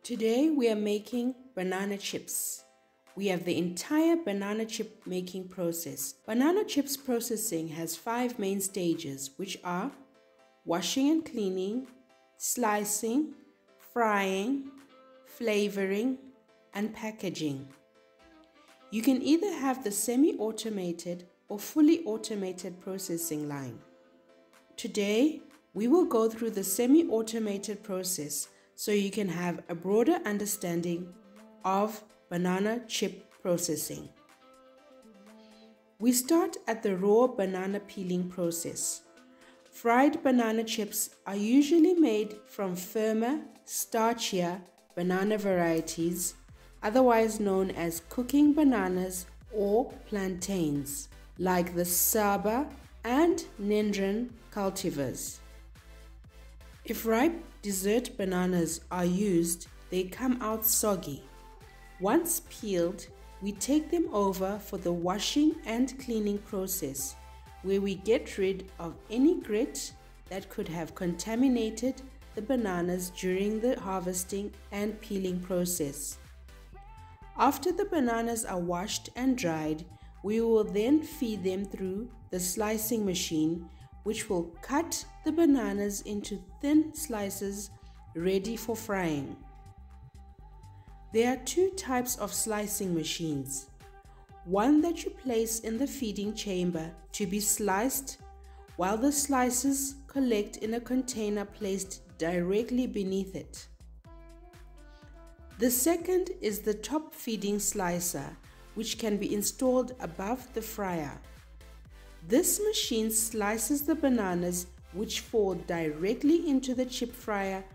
Today we are making banana chips. We have the entire banana chip making process. Banana chips processing has 5 main stages, which are washing and cleaning, slicing, frying, flavoring, and packaging. You can either have the semi-automated or fully automated processing line. Today, we will go through the semi-automated process so you can have a broader understanding of banana chip processing. We start at the raw banana peeling process. Fried banana chips are usually made from firmer, starchier banana varieties, otherwise known as cooking bananas or plantains, like the Saba and Nendran cultivars. If ripe dessert bananas are used, they come out soggy. Once peeled, we take them over for the washing and cleaning process, where we get rid of any grit that could have contaminated the bananas during the harvesting and peeling process. After the bananas are washed and dried, we will then feed them through the slicing machine, which will cut the bananas into thin slices ready for frying. There are 2 types of slicing machines. One that you place in the feeding chamber to be sliced, while the slices collect in a container placed directly beneath it. The second is the top feeding slicer, which can be installed above the fryer. This machine slices the bananas, which fall directly into the chip fryer,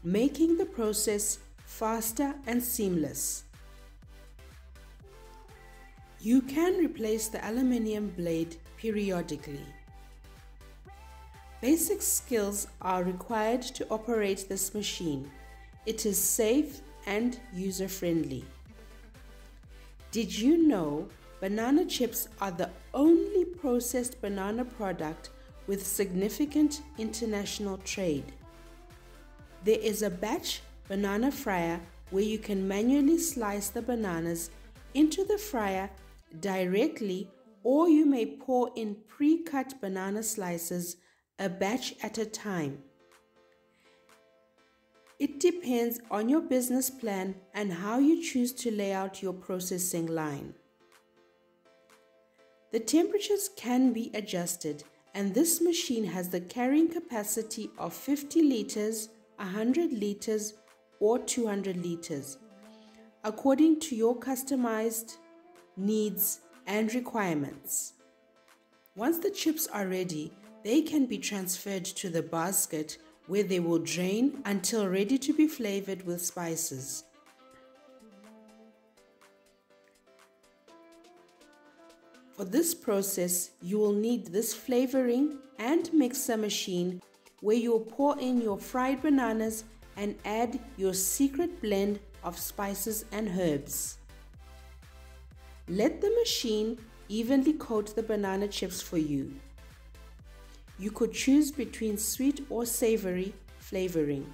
making the process faster and seamless. You can replace the aluminum blade periodically. Basic skills are required to operate this machine. It is safe and user-friendly. Did you know banana chips are the only processed banana product with significant international trade? There is a batch banana fryer where you can manually slice the bananas into the fryer directly, or you may pour in pre-cut banana slices a batch at a time. It depends on your business plan and how you choose to lay out your processing line. The temperatures can be adjusted, and this machine has the carrying capacity of 50 liters, 100 liters, or 200 liters, according to your customized needs and requirements. Once the chips are ready, they can be transferred to the basket, where they will drain until ready to be flavored with spices. For this process, you will need this flavoring and mixer machine, where you will pour in your fried bananas and add your secret blend of spices and herbs. Let the machine evenly coat the banana chips for you. You could choose between sweet or savory flavoring.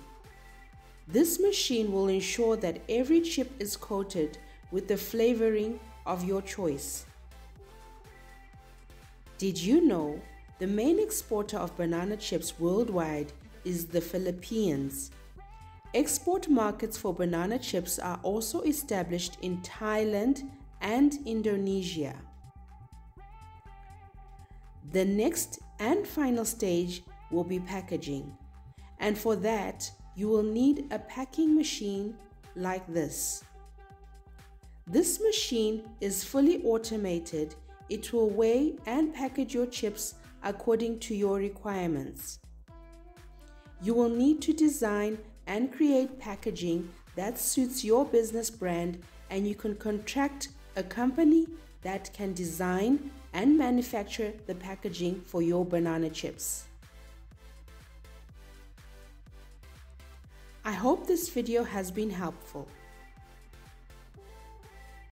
This machine will ensure that every chip is coated with the flavoring of your choice. Did you know the main exporter of banana chips worldwide is the Philippines? Export markets for banana chips are also established in Thailand and Indonesia. The next and final stage will be packaging, and for that you will need a packing machine like this. This machine is fully automated. It will weigh and package your chips according to your requirements. You will need to design and create packaging that suits your business brand, and you can contract a company that can design and manufacture the packaging for your banana chips. I hope this video has been helpful.